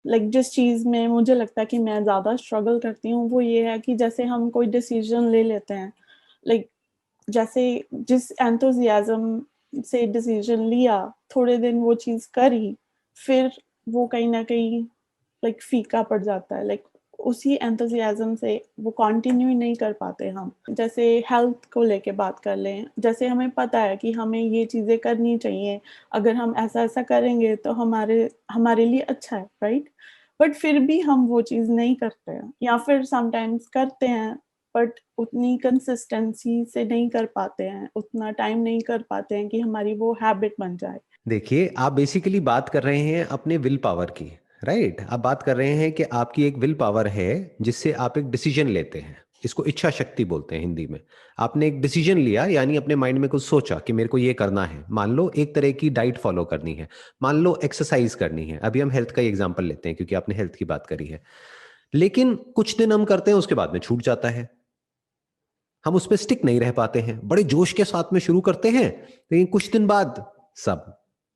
जिस चीज में मुझे लगता है कि मैं ज्यादा स्ट्रगल करती हूँ वो ये है कि जैसे हम कोई डिसीजन ले लेते हैं, लाइक जैसे जिस एंथुजियाज्म से डिसीजन लिया, थोड़े दिन वो चीज करी, फिर वो कहीं ना कहीं फीका पड़ जाता है। उसी एंथुजियाज्म से वो कंटिन्यू नहीं कर पाते हम। जैसे हेल्थ को लेके बात कर लें, जैसे हमें पता है कि हमें ये चीजें करनी चाहिए, अगर हम ऐसा ऐसा करेंगे तो हमारे हमारे लिए अच्छा है, राइट? बट फिर भी हम वो चीज नहीं करते हैं, या फिर समटाइम्स करते हैं बट उतनी कंसिस्टेंसी से नहीं कर पाते हैं, उतना टाइम नहीं कर पाते हैं कि हमारी वो हैबिट बन जाए। देखिए, आप बेसिकली बात कर रहे हैं अपने विल पावर की, राइट? आप बात कर रहे हैं कि आपकी एक विल पावर है जिससे आप एक डिसीजन लेते हैं। इसको इच्छा शक्ति बोलते हैं हिंदी में। आपने एक डिसीजन लिया, यानी अपने माइंड में कुछ सोचा कि मेरे को ये करना है। मान लो एक तरह की डाइट फॉलो करनी है, मान लो एक्सरसाइज करनी है। अभी हम हेल्थ का एग्जांपल लेते हैं क्योंकि आपने हेल्थ की बात करी है। लेकिन कुछ दिन हम करते हैं, उसके बाद में छूट जाता है। हम उस पर स्टिक नहीं रह पाते हैं। बड़े जोश के साथ में शुरू करते हैं, लेकिन कुछ दिन बाद सब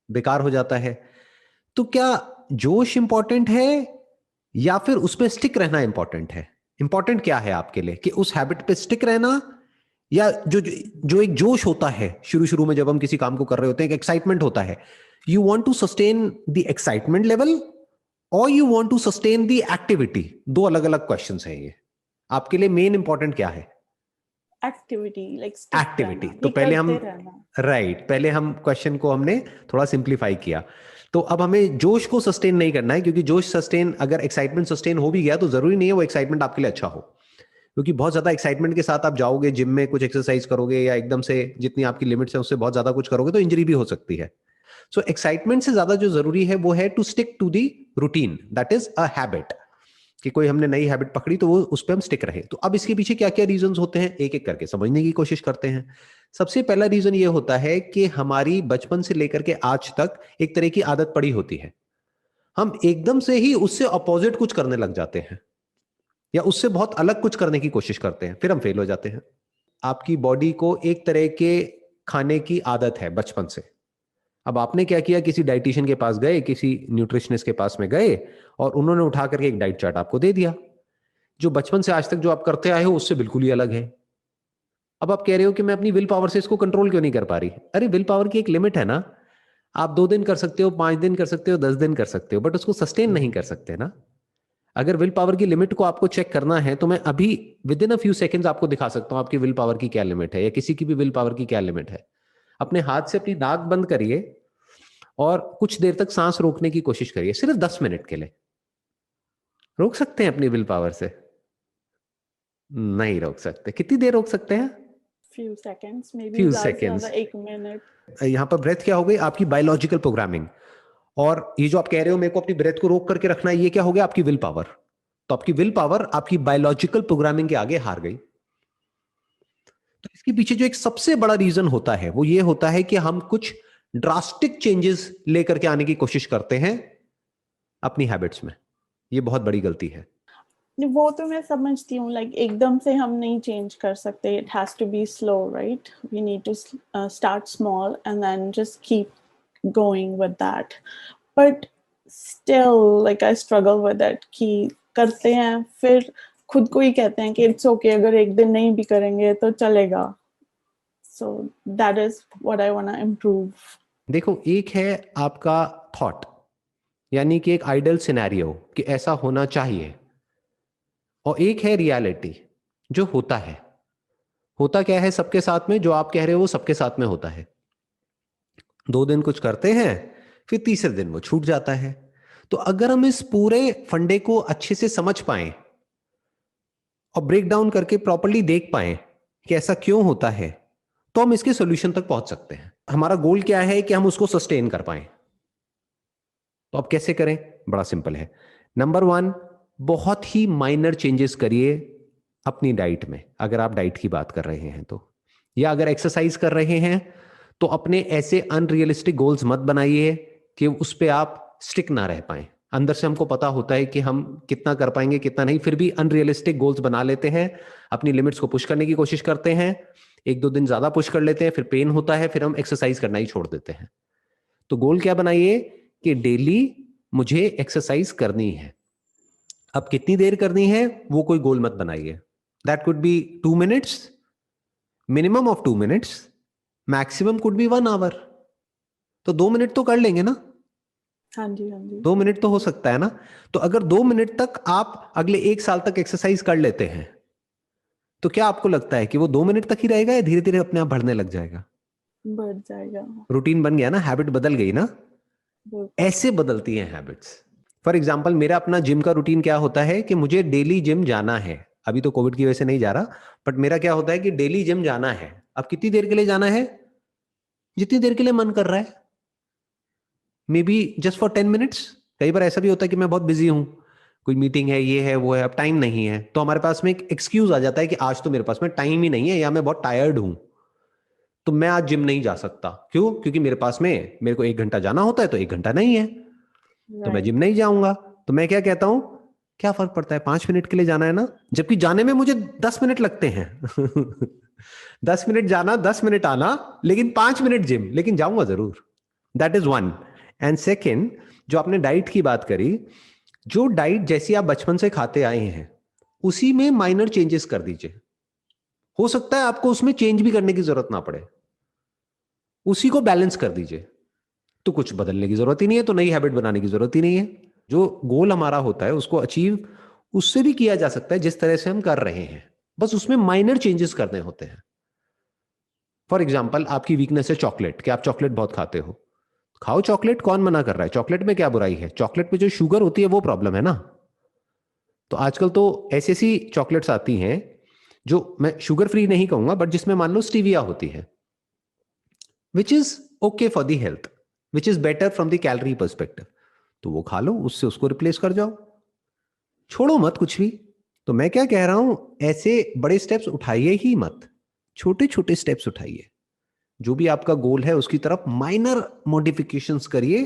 बेकार हो जाता है। तो क्या जोश इंपॉर्टेंट है या फिर उस पर स्टिक रहना इंपॉर्टेंट है? इंपॉर्टेंट क्या है आपके लिए, कि उस हैबिट पे स्टिक रहना, या जो जो एक जोश होता है शुरू शुरू में जब हम किसी काम को कर रहे होते हैं, एक एक्साइटमेंट होता है, you want to sustain the excitement level और you want to sustain the activity? दो अलग अलग क्वेश्चंस हैं ये। आपके लिए मेन इंपॉर्टेंट क्या है? Activity, stick activity. रहना, तो ये पहले हम, करते रहना। राइट, पहले हम क्वेश्चन को हमने थोड़ा सिंप्लीफाई किया। तो अब हमें जोश को सस्टेन नहीं करना है, क्योंकि जोश सस्टेन, अगर एक्साइटमेंट सस्टेन हो भी गया तो जरूरी नहीं है वो एक्साइटमेंट आपके लिए अच्छा हो। क्योंकि बहुत ज्यादा एक्साइटमेंट के साथ आप जाओगे जिम में, कुछ एक्सरसाइज करोगे या एकदम से जितनी आपकी लिमिट्स है उससे बहुत ज्यादा कुछ करोगे तो इंजरी भी हो सकती है। सो एक्साइटमेंट से ज्यादा जो जरूरी है वो है to stick to the routine, that is a habit. कि कोई हमने नई हैबिट पकड़ी तो वो उस पर हम स्टिक रहे। तो अब इसके पीछे क्या क्या रीजंस होते हैं, एक एक करके समझने की कोशिश करते हैं। सबसे पहला रीजन ये होता है कि हमारी बचपन से लेकर के आज तक एक तरह की आदत पड़ी होती है। हम एकदम से ही उससे अपोजिट कुछ करने लग जाते हैं, या उससे बहुत अलग कुछ करने की कोशिश करते हैं, फिर हम फेल हो जाते हैं। आपकी बॉडी को एक तरह के खाने की आदत है बचपन से। अब आपने क्या किया, किसी डाइटिशियन के पास गए, किसी न्यूट्रिशनिस्ट के पास में गए, और उन्होंने उठा करके एक डाइट चार्ट आपको दे दिया जो बचपन से आज तक जो आप करते आए हो उससे बिल्कुल ही अलग है। अब आप कह रहे हो कि मैं अपनी विल पावर से इसको कंट्रोल क्यों नहीं कर पा रही? अरे विल पावर की एक लिमिट है ना। आप 2 दिन कर सकते हो, 5 दिन कर सकते हो, 10 दिन कर सकते हो, बट उसको सस्टेन नहीं कर सकते ना। अगर विल पावर की लिमिट को आपको चेक करना है तो मैं अभी with in a few seconds आपको दिखा सकता हूं आपकी विल पावर की क्या लिमिट है, या किसी की भी विल पावर की क्या लिमिट है। अपने हाथ से अपनी नाक बंद करिए और कुछ देर तक सांस रोकने की कोशिश करिए, सिर्फ 10 मिनट के लिए। रोक सकते हैं अपनी विल पावर से? नहीं रोक सकते। कितनी देर रोक सकते हैं? Few seconds, may be few ज्यादा से ज्यादा सेकेंड्स। 1 मिनट। यहां पर ब्रेथ क्या हो गई? आपकी बायोलॉजिकल प्रोग्रामिंग। और ये जो आप कह रहे हो मेरे को अपनी ब्रेथ को रोक करके रखना है, ये क्या हो गया? आपकी विल पावर। तो आपकी विल पावर आपकी बायोलॉजिकल प्रोग्रामिंग के आगे हार गई। तो इसके पीछे जो एक सबसे बड़ा रीजन होता है वो ये होता है कि हम कुछ ड्रास्टिक चेंजेस लेकर के आने की कोशिश करते हैं अपनी हैबिट्स में। ये बहुत बड़ी गलती है। वो तो मैं समझती हूँ, एकदम से हम नहीं चेंज कर सकते, it has to be slow, right? We need to start small and then just keep going with that. But still I struggle with it कि करते हैं, फिर खुद को ही कहते हैं कि इट्स ओके, अगर एक दिन नहीं भी करेंगे तो चलेगा। So that is what I want to improve. देखो, एक है आपका थॉट, यानी कि एक आइडल सिनेरियो कि ऐसा होना चाहिए, और एक है रियलिटी जो होता है। होता क्या है सबके साथ में? जो आप कह रहे हो वो सबके साथ में होता है। 2 दिन कुछ करते हैं, फिर तीसरे दिन वो छूट जाता है। तो अगर हम इस पूरे फंडे को अच्छे से समझ पाए और ब्रेक डाउन करके प्रॉपरली देख पाए कि ऐसा क्यों होता है, तो हम इसके सॉल्यूशन तक पहुंच सकते हैं। हमारा गोल क्या है? कि हम उसको सस्टेन कर पाए। तो अब कैसे करें? बड़ा सिंपल है। नंबर 1, बहुत ही माइनर चेंजेस करिए अपनी डाइट में, अगर आप डाइट की बात कर रहे हैं तो। या अगर एक्सरसाइज कर रहे हैं तो अपने ऐसे अनरियलिस्टिक गोल्स मत बनाइए कि उस पर आप स्टिक ना रह पाए। अंदर से हमको पता होता है कि हम कितना कर पाएंगे कितना नहीं, फिर भी अनरियलिस्टिक गोल्स बना लेते हैं, अपनी लिमिट्स को पुश करने की कोशिश करते हैं। 1-2 दिन ज्यादा पुश कर लेते हैं, फिर पेन होता है, फिर हम एक्सरसाइज करना ही छोड़ देते हैं। तो गोल क्या बनाइए? कि डेली मुझे एक्सरसाइज करनी है। अब कितनी देर करनी है वो कोई गोल मत बनाइए। That could be 2 minutes, minimum of 2 minutes, maximum could be 1 hour. तो 2 मिनट तो कर लेंगे ना, हाँ जी, हाँ जी। 2 मिनट तो हो सकता है ना। तो अगर 2 मिनट तक आप अगले 1 साल तक एक्सरसाइज कर लेते हैं, तो क्या आपको लगता है कि वो 2 मिनट तक ही रहेगा या धीरे धीरे अपने आप बढ़ने लग जाएगा? बढ़ जाएगा। रूटीन बन गया ना, हैबिट बदल गई ना। बिल्कुल। ऐसे बदलती हैं हैबिट्स। फॉर एग्जाम्पल, मेरा अपना जिम का रूटीन क्या होता है कि मुझे डेली जिम जाना है। अभी तो कोविड की वजह से नहीं जा रहा, बट मेरा क्या होता है कि डेली जिम जाना है। अब कितनी देर के लिए जाना है? जितनी देर के लिए मन कर रहा है, may be just for 10 minutes. कई बार ऐसा भी होता है कि मैं बहुत बिजी हूं, कोई मीटिंग है, ये है, वो है, अब टाइम नहीं है, तो हमारे पास में एक एक्सक्यूज आ जाता है कि आज तो मेरे पास में टाइम ही नहीं है या मैं बहुत टायर्ड हूं, तो मैं आज जिम नहीं जा सकता। क्यों? क्योंकि मेरे पास में मेरे को 1 घंटा जाना होता है, तो 1 घंटा नहीं है, तो मैं जिम राइट। नहीं जाऊंगा। तो मैं क्या कहता हूं, क्या फर्क पड़ता है, 5 मिनट के लिए जाना है ना, जबकि जाने में मुझे 10 मिनट लगते हैं। 10 मिनट जाना, 10 मिनट आना, लेकिन 5 मिनट जिम, लेकिन जाऊंगा जरूर। That is one. And second, जो आपने डाइट की बात करी, जो डाइट जैसी आप बचपन से खाते आए हैं उसी में माइनर चेंजेस कर दीजिए। हो सकता है आपको उसमें चेंज भी करने की जरूरत ना पड़े, उसी को बैलेंस कर दीजिए, तो कुछ बदलने की जरूरत ही नहीं है, तो नई हैबिट बनाने की जरूरत ही नहीं है। जो गोल हमारा होता है उसको अचीव उससे भी किया जा सकता है जिस तरह से हम कर रहे हैं, बस उसमें माइनर चेंजेस करने होते हैं। फॉर एग्जाम्पल, आपकी वीकनेस है चॉकलेट, कि आप चॉकलेट बहुत खाते हो, खाओ चॉकलेट, कौन मना कर रहा है? चॉकलेट में क्या बुराई है? चॉकलेट में जो शुगर होती है वो प्रॉब्लम है ना। तो आजकल तो ऐसी ऐसी चॉकलेट्स आती हैं जो मैं शुगर फ्री नहीं कहूंगा, बट जिसमें मान लो स्टीविया होती है, which is okay for the health, which is better from the calorie perspective, तो वो खा लो, उससे उसको रिप्लेस कर जाओ, छोड़ो मत कुछ भी। तो मैं क्या कह रहा हूं, ऐसे बड़े स्टेप्स उठाइए ही मत, छोटे छोटे स्टेप्स उठाइए। जो भी आपका गोल है उसकी तरफ माइनर मॉडिफिकेशंस करिए।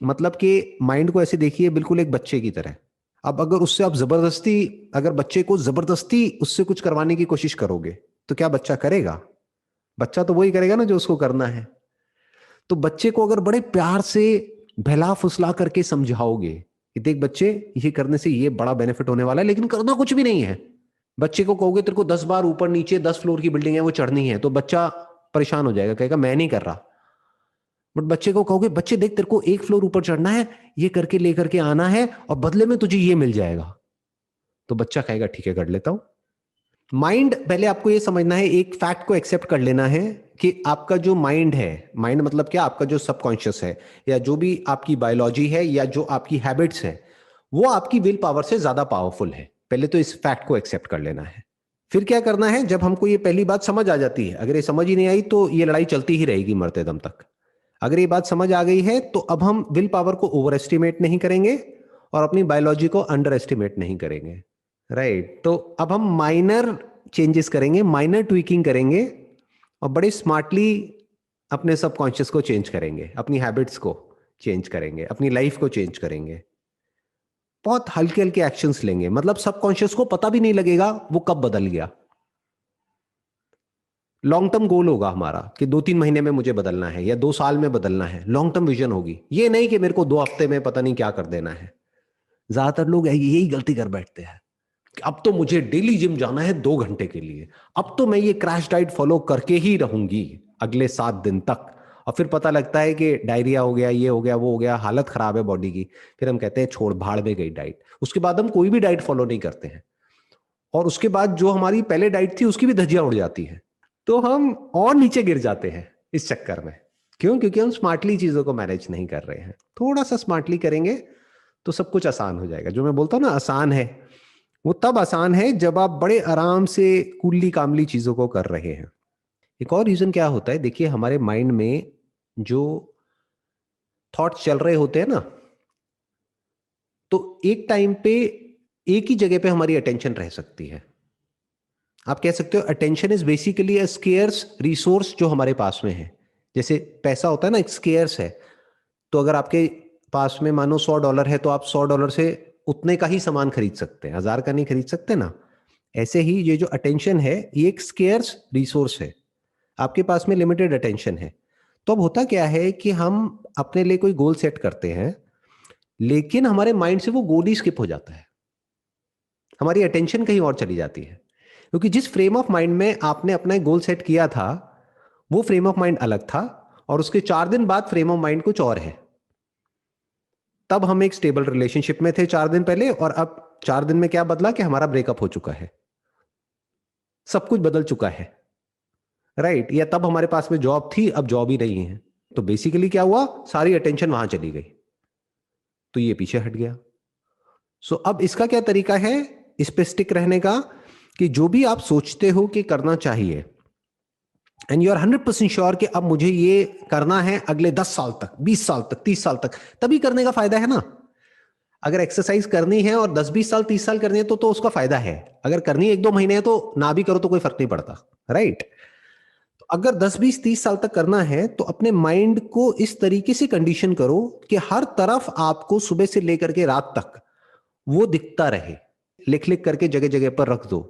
मतलब कि माइंड को ऐसे देखिए बिल्कुल एक बच्चे की तरह। अब अगर उससे आप जबरदस्ती, अगर बच्चे को जबरदस्ती उससे कुछ करवाने की कोशिश करोगे, तो क्या बच्चा करेगा? बच्चा तो वही करेगा ना जो उसको करना है। तो बच्चे को अगर बड़े प्यार से बहला फुसला करके समझाओगे कि देख बच्चे, ये करने से ये बड़ा बेनिफिट होने वाला है, लेकिन करना कुछ भी नहीं है। बच्चे को कहोगे तेरे को 10 बार ऊपर नीचे 10 फ्लोर की बिल्डिंग है वो चढ़नी है, तो बच्चा परेशान हो जाएगा, कहेगा मैं नहीं कर रहा। बट बच्चे को कहोगे बच्चे देख तेरे को 1 फ्लोर ऊपर चढ़ना है, ये करके लेकर के आना है, और बदले में तुझे ये मिल जाएगा, तो बच्चा कहेगा ठीक है कर लेता हूं। माइंड, पहले आपको ये समझना है, एक फैक्ट को एक्सेप्ट कर लेना है कि आपका जो माइंड है, माइंड मतलब क्या, आपका जो सबकॉन्शियस है, या जो भी आपकी बायोलॉजी है, या जो आपकी हैबिट्स है, वो आपकी विल पावर से ज्यादा पावरफुल है। पहले तो इस फैक्ट को एक्सेप्ट कर लेना है। फिर क्या करना है, जब हमको ये पहली बात समझ आ जाती है, अगर ये समझ ही नहीं आई तो ये लड़ाई चलती ही रहेगी मरते दम तक। अगर ये बात समझ आ गई है तो अब हम विल पावर को ओवर एस्टिमेट नहीं करेंगे और अपनी बायोलॉजी को अंडर एस्टिमेट नहीं करेंगे। राइट। तो अब हम माइनर चेंजेस करेंगे, माइनर ट्वीकिंग करेंगे, और बड़े स्मार्टली अपने सबकॉन्शियस को चेंज करेंगे, अपनी हैबिट्स को चेंज करेंगे, अपनी लाइफ को चेंज करेंगे। बहुत हल्के हल्के एक्शंस लेंगे, मतलब सबकॉन्शियस को पता भी नहीं लगेगा वो कब बदल गया। लॉन्ग टर्म गोल होगा हमारा कि 2-3 महीने में मुझे बदलना है या 2 साल में बदलना है, लॉन्ग टर्म विजन होगी, ये नहीं कि मेरे को 2 हफ्ते में पता नहीं क्या कर देना है। ज्यादातर लोग यही गलती कर बैठते हैं कि अब तो मुझे डेली जिम जाना है 2 घंटे के लिए, अब तो मैं ये क्रैश डाइट फॉलो करके ही रहूंगी अगले 7 दिन तक, और फिर पता लगता है कि डायरिया हो गया, ये हो गया, वो हो गया, हालत खराब है बॉडी की, फिर हम कहते हैं छोड़ भाड़ में गई डाइट। उसके बाद हम कोई भी डाइट फॉलो नहीं करते हैं, और उसके बाद जो हमारी पहले डाइट थी उसकी भी धज्जियां उड़ जाती है, तो हम और नीचे गिर जाते हैं इस चक्कर में। क्यों? क्योंकि हम स्मार्टली चीजों को मैनेज नहीं कर रहे हैं। थोड़ा सा स्मार्टली करेंगे तो सब कुछ आसान हो जाएगा। जो मैं बोलता हूं ना आसान है, वो तब आसान है जब आप बड़े आराम से कूली कामली चीजों को कर रहे हैं। एक और रीजन क्या होता है, देखिए हमारे माइंड में जो थॉट्स चल रहे होते हैं ना, तो एक टाइम पे एक ही जगह पे हमारी अटेंशन रह सकती है। आप कह सकते हो attention is basically a scarce resource जो हमारे पास में है। जैसे पैसा होता है ना, एक स्केयर्स है, तो अगर आपके पास में मानो $100 है, तो आप $100 से उतने का ही सामान खरीद सकते हैं, 1000 का नहीं खरीद सकते ना। ऐसे ही ये जो अटेंशन है ये एक स्केयर्स रिसोर्स है, आपके पास में लिमिटेड अटेंशन है। तो अब होता क्या है कि हम अपने लिए कोई गोल सेट करते हैं, लेकिन हमारे माइंड से वो गोल ही स्किप हो जाता है, हमारी अटेंशन कहीं और चली जाती है, क्योंकि जिस फ्रेम ऑफ माइंड में आपने अपना गोल सेट किया था वो फ्रेम ऑफ माइंड अलग था, और उसके 4 दिन बाद फ्रेम ऑफ माइंड कुछ और है। तब हम एक स्टेबल रिलेशनशिप में थे 4 दिन पहले, और अब 4 दिन में क्या बदला कि हमारा ब्रेकअप हो चुका है, सब कुछ बदल चुका है, राइट? या तब हमारे पास में जॉब थी, अब जॉब ही नहीं है, तो बेसिकली क्या हुआ, सारी अटेंशन वहां चली गई, तो ये पीछे हट गया। सो अब इसका क्या तरीका है इस पे स्टिक रहने का, कि जो भी आप सोचते हो कि करना चाहिए, एंड यू आर 100% श्योर कि अब मुझे ये करना है अगले 10 साल तक, 20 साल तक, 30 साल तक, तभी करने का फायदा है ना। अगर एक्सरसाइज करनी है और 10-20 साल 30 साल करनी है तो उसका फायदा है। अगर करनी 1-2 महीने है तो ना भी करो तो कोई फर्क नहीं पड़ता, राइट? तो अगर 10-20-30 साल तक करना है तो अपने माइंड को इस तरीके से कंडीशन करो कि हर तरफ आपको सुबह से लेकर के रात तक वो दिखता रहे। लिख लिख करके जगह जगह पर रख दो।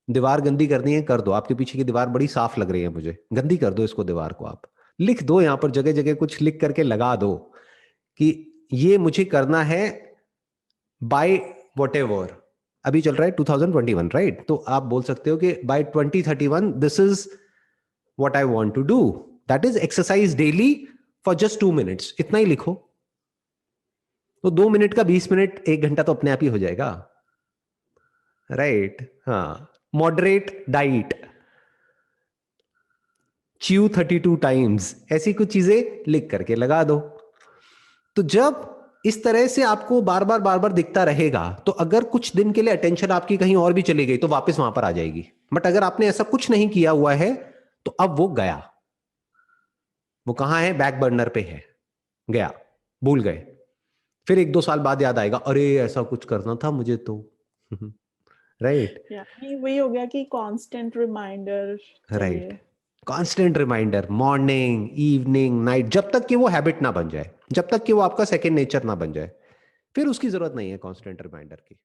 दीवार गंदी करनी है कर दो, आपके पीछे की दीवार बड़ी साफ लग रही है मुझे, गंदी कर दो इसको, दीवार को आप लिख दो, यहां पर जगह जगह कुछ लिख करके लगा दो कि ये मुझे करना है बाय व्हाटएवर। अभी चल रहा है 2021, राइट? तो आप बोल सकते हो कि by 2031 this is what I want to do, that is exercise daily for just 2 minutes. इतना ही लिखो, तो 2 मिनट का 20 मिनट 1 घंटा तो अपने आप ही हो जाएगा, राइट? हाँ, मॉडरेट डाइट, च्यू 32 टाइम्स, ऐसी कुछ चीजें लिख करके लगा दो। तो जब इस तरह से आपको बार बार दिखता रहेगा, तो अगर कुछ दिन के लिए अटेंशन आपकी कहीं और भी चली गई तो वापस वहां पर आ जाएगी। बट अगर आपने ऐसा कुछ नहीं किया हुआ है तो अब वो गया, वो कहां है, बैक बर्नर पे है, गया, भूल गए। फिर 1-2 साल बाद याद आएगा, अरे ऐसा कुछ करना था मुझे तो, राइट? नहीं, वही हो गया कि कांस्टेंट रिमाइंडर राइट, चाहिए। Constant reminder, morning, evening, night, जब तक कि वो हैबिट ना बन जाए, जब तक कि वो आपका सेकंड नेचर ना बन जाए, फिर उसकी जरूरत नहीं है कांस्टेंट रिमाइंडर की।